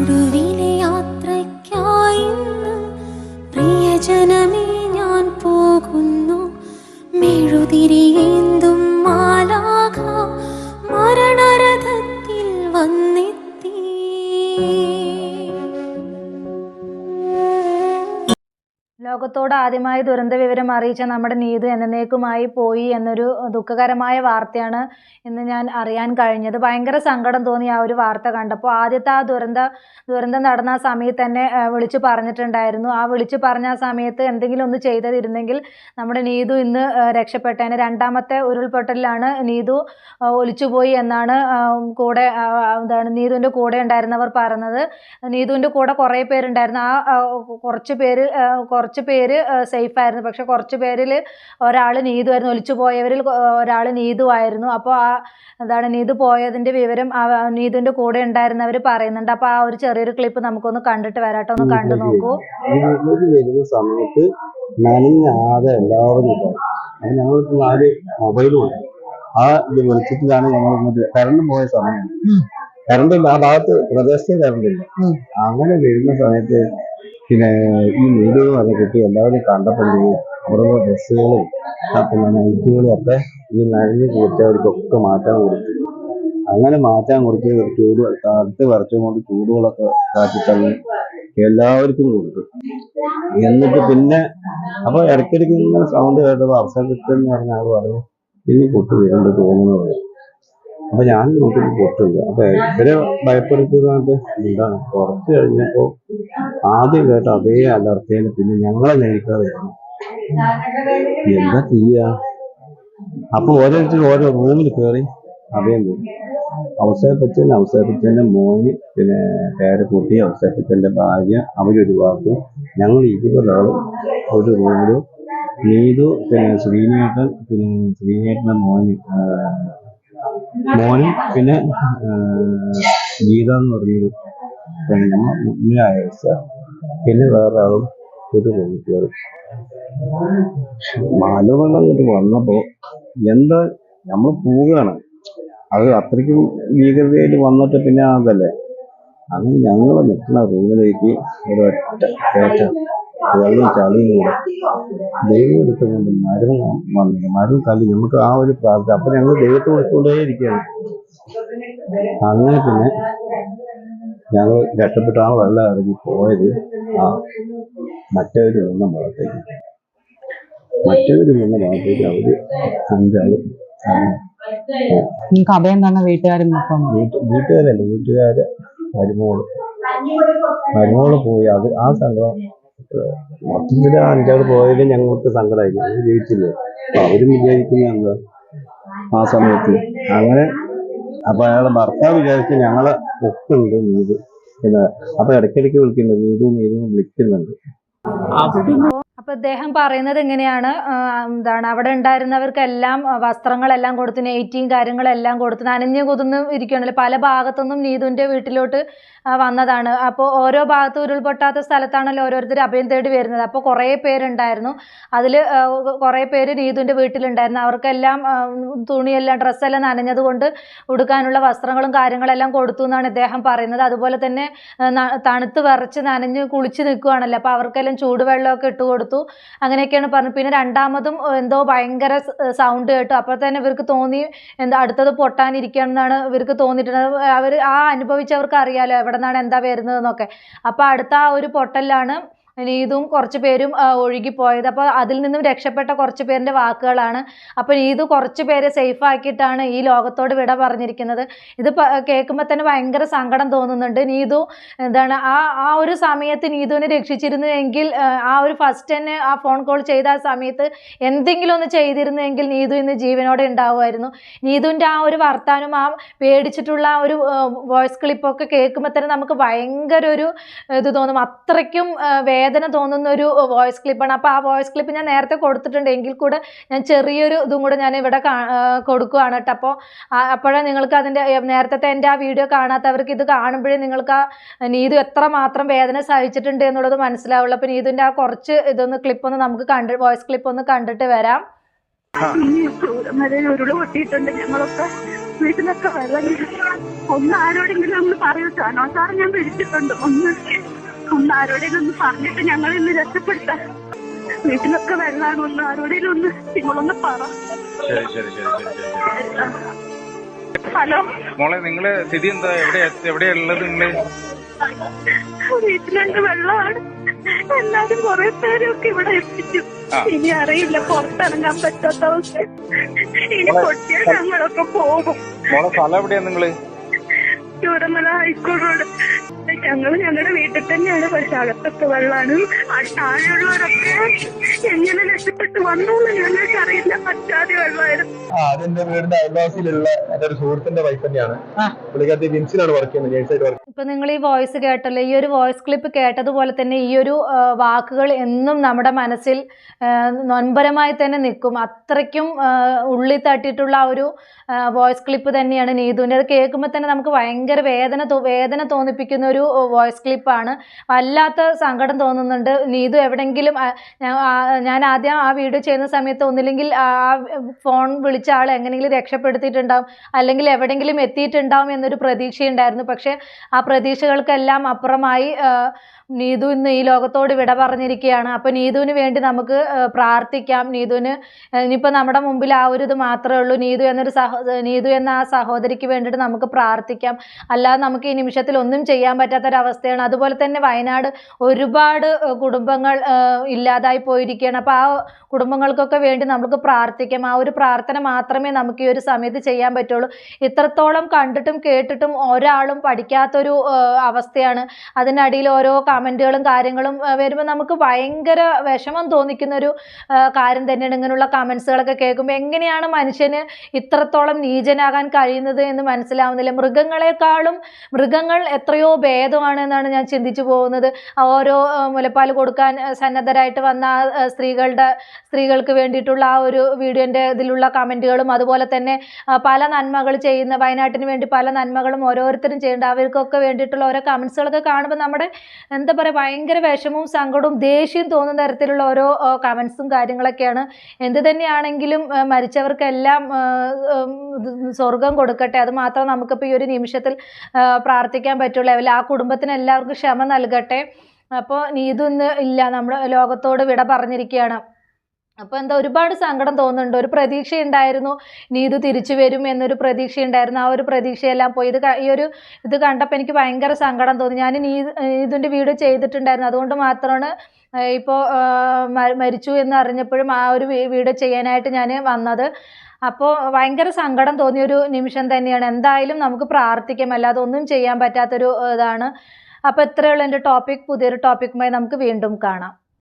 ഒടുവിലെ യാത്രയ്ക്കായി ഇന്ന് പ്രിയജനമേ ഞാൻ പോകുന്നു. മെഴുതിരിയേന്തും മാലാഖ മരണരഥത്തിൽ വന്നെത്തി. ലോകത്തോട് ആദ്യമായി ദുരന്ത വിവരം അറിയിച്ച നമ്മുടെ നീതു എന്നേക്കുമായി പോയി എന്നൊരു ദുഃഖകരമായ വാർത്തയാണ് ഇന്ന് ഞാൻ അറിയാൻ കഴിഞ്ഞത്. ഭയങ്കര സങ്കടം തോന്നി ആ ഒരു വാർത്ത കണ്ടപ്പോൾ. ആദ്യത്തെ ആ ദുരന്തം നടന്ന ആ സമയത്ത് തന്നെ വിളിച്ചു പറഞ്ഞിട്ടുണ്ടായിരുന്നു. ആ വിളിച്ചു പറഞ്ഞ ആ സമയത്ത് എന്തെങ്കിലും ഒന്ന് ചെയ്തതിരുന്നെങ്കിൽ നമ്മുടെ നീതു ഇന്ന് രക്ഷപ്പെട്ടേനെ. രണ്ടാമത്തെ ഉരുൾപൊട്ടലിലാണ് നീതു ഒലിച്ചുപോയി എന്നാണ് നീതുവിൻ്റെ കൂടെ ഉണ്ടായിരുന്നവർ പറഞ്ഞത്. നീതുവിൻ്റെ കൂടെ കുറേ പേരുണ്ടായിരുന്നു. ആ കുറച്ച് പേര് സേഫ് ആയിരുന്നു. പക്ഷെ കുറച്ച് പേരിൽ ഒരാൾ നീതു ആയിരുന്നു. ഒലിച്ചു പോയവരിൽ ഒരാൾ നീതു ആയിരുന്നു. അപ്പോൾ നീതു പോയതിൻ്റെ വിവരം നീതുവിൻ്റെ കൂടെ ഉണ്ടായിരുന്നവർ പറയുന്നുണ്ട്. അപ്പോൾ ആ ഒരു ചെറിയൊരു ക്ലിപ്പ് നമുക്കൊന്ന് കണ്ടിട്ട് വരാട്ടോ, ഒന്ന് കണ്ടു നോക്കൂ. വരുന്ന സമയത്ത് നനഞ്ഞാതെ എല്ലാവരും ഞങ്ങൾക്ക് 4 മൊബൈലുമാണ്. ആ ഇത് വെളിച്ചത്തിലാണ് ഞങ്ങൾ കറണ്ട് പോയ സമയം. കറണ്ടില്ല, ആ ഭാഗത്ത് പ്രദേശത്തെ കറണ്ടില്ല. അങ്ങനെ വരുന്ന സമയത്ത് പിന്നെ ഈ നീതു എന്ന് പറഞ്ഞ കുട്ടി എല്ലാവരും കണ്ടപ്പോൾ അവരുടെ ഡ്രസ്സുകളും പിന്നെ നൈറ്റുകളും ഒക്കെ ഈ നനഞ്ഞ് കുടിച്ചവർക്കൊക്കെ മാറ്റാൻ കൊടുത്തു. അങ്ങനെ മാറ്റാൻ കൊടുത്ത് ചൂട് തടുത്ത് വരച്ചും കൊണ്ട് ചൂടുകളൊക്കെ കാറ്റിത്തന്ന് എല്ലാവർക്കും കൊടുത്തു. എന്നിട്ട് പിന്നെ അപ്പൊ ഇടയ്ക്കിടയ്ക്ക് ഇങ്ങനെ സൗണ്ട് കേട്ടപ്പോൾ അവസരത്തെന്ന് പറഞ്ഞ ആൾ പറഞ്ഞു ഇനി പൊട്ട് വരുന്നുണ്ട് തോന്നുന്നത്. അപ്പൊ ഞാൻ നോക്കിയിട്ട് പൊട്ടുണ്ട്. അപ്പൊ ഇവരെ ഭയപ്പെടുത്തുന്നതായിട്ട് എന്താണ് കുറച്ച് കഴിഞ്ഞപ്പോ ആദ്യം കേട്ട അതേ അലർച്ചയിൽ പിന്നെ ഞങ്ങളെ നയിക്കാതെ എന്താ ചെയ്യാ. അപ്പൊ ഓരോരുത്തരും ഓരോ റൂമിൽ കയറി അറിയാൻ തരും. അവസരപ്പച്ചന്റെ മോന് പിന്നെ പേരക്കുട്ടി അവസരപ്പച്ചന്റെ ഭാര്യ അവരൊരു ഭാഗത്തും ഞങ്ങൾ 20 ആളും ഒരു റൂമിലും. നീതു പിന്നെ ശ്രീനേട്ടന്റെ മോനും പിന്നെ ഗീത എന്ന് പറഞ്ഞൊരു പിന്നെ നമ്മൾ മുന്നിലായ അവസ്ഥ. പിന്നെ വേറെ ആളും ഒരു റൂമിൽ കയറി. മലവെള്ളം കൊണ്ട് വന്നപ്പോ എന്താ നമ്മൾ പോവുകയാണ്. അത് അത്രയ്ക്കും ഭീകരതയിൽ വന്നിട്ട് പിന്നെ അതല്ലേ അങ്ങനെ ഞങ്ങൾ നിൽക്കുന്ന റൂമിലേക്ക് ഒരൊറ്റ കയറ്റ വെള്ളം ചളിയും കൂടെ ദൈവം എടുത്തുകൊണ്ട് മരം തള്ളി നമുക്ക് ആ ഒരു പ്രാർത്ഥന. അപ്പൊ ഞങ്ങൾ ദൈവത്തെ വിളിച്ചുകൊണ്ടേ ഇരിക്കുകയാണ്. അങ്ങനെ പിന്നെ ഞങ്ങൾ രക്ഷപ്പെട്ട ആ വെള്ളം ഇറങ്ങി പോയത് മറ്റവര് നിന്ന ഭാഗത്തേക്ക് അവര് 5 ആള്. കഥയെന്താണ്? വീട്ടുകാരല്ല, വീട്ടുകാരെ മരുമോള് പോയി. അത് ആ സംഘം മൊത്തത്തില് 5 ആള് പോയതിൽ ഞങ്ങൾക്ക് സങ്കടമായിരുന്നു. അവര് ജയിച്ചില്ലേ. അപ്പൊ അവരും വിചാരിക്കുന്ന എന്താ ആ സമയത്ത് അങ്ങനെ. അപ്പൊ അയാളെ ഭർത്താവ് വിചാരിച്ച് ഞങ്ങളെ ഒക്കുണ്ട് നീതു പിന്നെ. അപ്പൊ ഇടയ്ക്കിടയ്ക്ക് വിളിക്കുന്നുണ്ട് നീതു വിളിക്കുന്നുണ്ട്. അപ്പൊ ഇദ്ദേഹം പറയുന്നത് എങ്ങനെയാണ്, അവിടെ ഉണ്ടായിരുന്നവർക്കെല്ലാം വസ്ത്രങ്ങളെല്ലാം കൊടുത്തു, നെയ്റ്റിയും കാര്യങ്ങളെല്ലാം കൊടുത്തു. നനഞ്ഞു കുതിർന്ന് ഇരിക്കുകയാണല്ലോ. പല ഭാഗത്തുനിന്നും നീതുവിൻ്റെ വീട്ടിലോട്ട് വന്നതാണ്. അപ്പോൾ ഓരോ ഭാഗത്തും ഉരുൾപൊട്ടാത്ത സ്ഥലത്താണല്ലോ ഓരോരുത്തർ അഭയം തേടി വരുന്നത്. അപ്പോൾ കുറേ പേരുണ്ടായിരുന്നു. അതിൽ കുറേ പേര് നീതുവിൻ്റെ വീട്ടിലുണ്ടായിരുന്നു. അവർക്കെല്ലാം തുണിയെല്ലാം ഡ്രസ്സെല്ലാം നനഞ്ഞതുകൊണ്ട് ഉടുക്കാനുള്ള വസ്ത്രങ്ങളും കാര്യങ്ങളെല്ലാം കൊടുത്തു എന്നാണ് ഇദ്ദേഹം പറയുന്നത്. അതുപോലെ തന്നെ തണുത്ത് വിറച്ച് നനഞ്ഞ് കുളിച്ച് നിൽക്കുകയാണല്ലോ. അപ്പോൾ അവർക്കെല്ലാം ചൂടുവെള്ളമൊക്കെ ഇട്ട് കൊടുത്തു. അങ്ങനെയൊക്കെയാണ് പറഞ്ഞത്. പിന്നെ രണ്ടാമതും എന്തോ ഭയങ്കര സൗണ്ട് കേട്ടു. അപ്പോൾ തന്നെ ഇവർക്ക് തോന്നി അടുത്തത് പൊട്ടാനിരിക്കുകയാണെന്നാണ് ഇവർക്ക് തോന്നിയിട്ടുള്ളത്. അവർ അനുഭവിച്ചവർക്ക് അറിയാലോ എവിടെ നിന്നാണ് എന്താ വരുന്നതെന്നൊക്കെ. അപ്പോൾ അടുത്ത ആ ഒരു പൊട്ടലിലാണ് നീതുവും കുറച്ച് പേരും ഒഴുകിപ്പോയത്. അപ്പോൾ അതിൽ നിന്നും രക്ഷപ്പെട്ട കുറച്ച് പേരിൻ്റെ വാക്കുകളാണ്. അപ്പോൾ നീതു കുറച്ച് പേരെ സേഫ് ആക്കിയിട്ടാണ് ഈ ലോകത്തോട് വിട പറഞ്ഞിരിക്കുന്നത്. ഇത് കേൾക്കുമ്പോൾ തന്നെ ഭയങ്കര സങ്കടം തോന്നുന്നുണ്ട്. നീതു ആ ഒരു സമയത്ത് നീതുവിനെ രക്ഷിച്ചിരുന്നുവെങ്കിൽ, ആ ഒരു ഫസ്റ്റ് തന്നെ ആ ഫോൺ കോൾ ചെയ്ത ആ സമയത്ത് എന്തെങ്കിലും ഒന്ന് ചെയ്തിരുന്നുവെങ്കിൽ നീതു ഇന്ന് ജീവനോടെ ഉണ്ടാവുമായിരുന്നു. നീതുവിൻ്റെ ആ ഒരു വർത്താനം, ആ പേടിച്ചിട്ടുള്ള ആ ഒരു വോയിസ് ക്ലിപ്പൊക്കെ കേൾക്കുമ്പോൾ തന്നെ നമുക്ക് ഭയങ്കര ഒരു ഇത് തോന്നും. അത്രയ്ക്കും വേദന തോന്നുന്ന ഒരു വോയിസ് ക്ലിപ്പാണ്. അപ്പോൾ ആ വോയിസ് ക്ലിപ്പ് ഞാൻ നേരത്തെ കൊടുത്തിട്ടുണ്ട്. എങ്കിൽ കൂടെ ഞാൻ ചെറിയൊരു ഇതും കൂടെ ഞാൻ ഇവിടെ കൊടുക്കുകയാണ് കേട്ടോ. അപ്പോൾ അപ്പോഴേ നിങ്ങൾക്ക് അതിൻ്റെ നേരത്തെ എൻ്റെ ആ വീഡിയോ കാണാത്തവർക്ക് ഇത് കാണുമ്പോഴേ നിങ്ങൾക്ക് ആ നീതു എത്രമാത്രം വേദന സഹിച്ചിട്ടുണ്ട് എന്നുള്ളത് മനസ്സിലാവുള്ളൂ. അപ്പോൾ നീതുവിൻ്റെ ആ കുറച്ച് ക്ലിപ്പൊന്ന് നമുക്ക് വോയിസ് ക്ലിപ്പ് ഒന്ന് കണ്ടിട്ട് വരാം. ഉരുള് പൊട്ടിയിട്ടുണ്ട്. ഞങ്ങളൊക്കെ വീട്ടിലൊക്കെ വെള്ളം ഒന്ന് ആരോടെങ്കിലും ഒന്ന് പറയൂ. ഷാനോ സാർ ഞാൻ വിളിച്ചിട്ടുണ്ട്. ഒന്ന് ആരോടെങ്കിലും ഒന്ന് പറഞ്ഞിട്ട് ഞങ്ങൾ ഇന്ന് രക്ഷപ്പെടുത്താം. വീട്ടിലൊക്കെ വെള്ളമാണ്. ഒന്ന് ആരോടെങ്കിലും ഒന്ന് നിങ്ങളൊന്ന് പറ. ഹലോ മോളെ, നിങ്ങളെ സ്ഥിതി എന്താ? എവിടെയുള്ളത് നിങ്ങള്? വീട്ടിലുണ്ട്, വെള്ളമാണ്. എല്ലാരും കുറെ പേരൊക്കെ ഇവിടെ എത്തിച്ചു. ഇനി അറിയില്ല, പുറത്തിറങ്ങാൻ പറ്റാത്ത അവസ്ഥ. ഇനി പൊട്ടിയാൽ ഞങ്ങളൊക്കെ പോകും. മോളെ സ്ഥലം എവിടെയാ നിങ്ങള്? Chooramala high school road. ഞങ്ങളുടെ വീട്ടിൽ തന്നെയാണ്. പക്ഷെ അകത്തൊക്കെ വെള്ളമാണ്. താഴെയുള്ളവരൊക്കെ എങ്ങനെ രക്ഷപ്പെട്ട് വന്നോന്ന് ഞങ്ങൾക്ക് അറിയില്ല. പറ്റാതെ വെള്ളമായിരുന്നു. അതെന്റെ വീടിന്റെ അയൽവാസിയിലുള്ള എന്റെ ഒരു സുഹൃത്തിന്റെ വൈഫ് തന്നെയാണ്. പുള്ളിക്കാരത്തി വിൻസിലാണ് വർക്ക് ചെയ്യുന്നത്, നേഴ്സായിട്ട് വർക്ക്. ഇപ്പൊ നിങ്ങൾ ഈ വോയിസ് കേട്ടല്ലോ, ഈ ഒരു വോയിസ് ക്ലിപ്പ് കേട്ടതുപോലെ തന്നെ ഈ ഒരു വാക്കുകൾ എന്നും നമ്മുടെ മനസ്സിൽ നൊൻപരമായി തന്നെ നിൽക്കും. അത്രയ്ക്കും ഉള്ളിൽ തട്ടിയിട്ടുള്ള ആ ഒരു വോയിസ് ക്ലിപ്പ് തന്നെയാണ് നീതുവിൻ്റെ. അത് കേൾക്കുമ്പോൾ തന്നെ നമുക്ക് ഭയങ്കര വേദന തോന്നിപ്പിക്കുന്ന ഒരു വോയിസ് ക്ലിപ്പാണ്. വല്ലാത്ത സങ്കടം തോന്നുന്നുണ്ട്. നീതു എവിടെയെങ്കിലും ഞാൻ ആദ്യം ആ വീഡിയോ ചെയ്യുന്ന സമയത്ത് ഒന്നില്ലെങ്കിൽ ആ ഫോൺ വിളിച്ച ആൾ എങ്ങനെയെങ്കിലും രക്ഷപ്പെടുത്തിയിട്ടുണ്ടാവും, അല്ലെങ്കിൽ എവിടെയെങ്കിലും എത്തിയിട്ടുണ്ടാവും എന്നൊരു പ്രതീക്ഷയുണ്ടായിരുന്നു. പക്ഷേ ആ പ്രതീക്ഷകൾക്കെല്ലാം അപ്പുറമായി നീതു ഇന്ന് ഈ ലോകത്തോട് വിട പറഞ്ഞിരിക്കുകയാണ്. അപ്പോൾ നീതുവിന് വേണ്ടി നമുക്ക് പ്രാർത്ഥിക്കാം. നീതുവിന് ഇനിയിപ്പോൾ നമ്മുടെ മുമ്പിൽ ആ ഒരു ഇത് മാത്രമേ ഉള്ളൂ. നീതു എന്ന ആ സഹോദരിക്ക് വേണ്ടിയിട്ട് നമുക്ക് പ്രാർത്ഥിക്കാം. അല്ലാതെ നമുക്ക് ഈ നിമിഷത്തിൽ ഒന്നും ചെയ്യാൻ പറ്റാത്തൊരവസ്ഥയാണ്. അതുപോലെ തന്നെ വയനാട് ഒരുപാട് കുടുംബങ്ങൾ ഇല്ലാതായി പോയിരിക്കുകയാണ്. അപ്പോൾ ആ കുടുംബങ്ങൾക്കൊക്കെ വേണ്ടി നമുക്ക് പ്രാർത്ഥിക്കാം. ആ ഒരു പ്രാർത്ഥന മാത്രമേ നമുക്ക് ഈ ഒരു സമയത്ത് ചെയ്യാൻ പറ്റുള്ളൂ. ഇത്രത്തോളം കണ്ടിട്ടും കേട്ടിട്ടും ഒരാളും പഠിക്കാത്തൊരു അവസ്ഥയാണ്. അതിനടിയിൽ ഓരോ കമൻറ്റുകളും കാര്യങ്ങളും വരുമ്പോൾ നമുക്ക് ഭയങ്കര വിഷമം തോന്നിക്കുന്നൊരു കാര്യം തന്നെയാണ് ഇങ്ങനെയുള്ള കമൻസുകളൊക്കെ കേൾക്കുമ്പോൾ. എങ്ങനെയാണ് മനുഷ്യന് ഇത്രത്തോളം നീചനാകാൻ കഴിയുന്നത് എന്ന് മനസ്സിലാവുന്നില്ല. മൃഗങ്ങൾ എത്രയോ ഭേദമാണ് എന്നാണ് ഞാൻ ചിന്തിച്ചു പോകുന്നത്. ഓരോ മുലപ്പാൽ കൊടുക്കാൻ സന്നദ്ധരായിട്ട് വന്ന സ്ത്രീകൾക്ക് വേണ്ടിയിട്ടുള്ള ആ ഒരു വീഡിയോൻ്റെ ഇതിലുള്ള കമൻറ്റുകളും, അതുപോലെ തന്നെ പല നന്മകൾ ചെയ്യുന്ന, വയനാട്ടിന് വേണ്ടി പല നന്മകളും ഓരോരുത്തരും ചെയ്യേണ്ട അവർക്കൊക്കെ വേണ്ടിയിട്ടുള്ള ഓരോ കമൻസുകളൊക്കെ കാണുമ്പോൾ നമ്മുടെ എന്താ പറയുക, ഭയങ്കര വിഷമവും സങ്കടവും ദേഷ്യം തോന്നുന്ന തരത്തിലുള്ള ഓരോ കമൻസും കാര്യങ്ങളൊക്കെയാണ്. എന്ത് തന്നെയാണെങ്കിലും മരിച്ചവർക്കെല്ലാം സ്വർഗം കൊടുക്കട്ടെ. അത് മാത്രം നമുക്കിപ്പോൾ ഈ ഒരു നിമിഷത്തിൽ പ്രാർത്ഥിക്കാൻ പറ്റുള്ളൂ. ആ കുടുംബത്തിന് എല്ലാവർക്കും ക്ഷമ നൽകട്ടെ. അപ്പോൾ നീതു ഇന്ന് ഇല്ല, നമ്മുടെ ലോകത്തോട് വിട പറഞ്ഞിരിക്കുകയാണ്. അപ്പോൾ എന്താ ഒരുപാട് സങ്കടം തോന്നുന്നുണ്ട്. ഒരു പ്രതീക്ഷയുണ്ടായിരുന്നു നീതു തിരിച്ചു വരും എന്നൊരു പ്രതീക്ഷയുണ്ടായിരുന്നു. ആ ഒരു പ്രതീക്ഷയെല്ലാം പോയി. ഇത് കണ്ടപ്പോൾ എനിക്ക് ഭയങ്കര സങ്കടം തോന്നി. ഞാൻ നീതുവിൻ്റെ വീഡിയോ ചെയ്തിട്ടുണ്ടായിരുന്നു. അതുകൊണ്ട് മാത്രമാണ് ഇപ്പോൾ മരിച്ചു എന്ന് അറിഞ്ഞപ്പോഴും ആ ഒരു വീഡിയോ ചെയ്യാനായിട്ട് ഞാൻ വന്നത്. അപ്പോൾ ഭയങ്കര സങ്കടം തോന്നിയൊരു നിമിഷം തന്നെയാണ്. എന്തായാലും നമുക്ക് പ്രാർത്ഥിക്കാം, അല്ലാതെ ഒന്നും ചെയ്യാൻ പറ്റാത്തൊരു ഇതാണ്. അപ്പോൾ ഇത്രയുള്ള എൻ്റെ ടോപ്പിക്. പുതിയൊരു ടോപ്പിക്കുമായി നമുക്ക് വീണ്ടും കാണാം.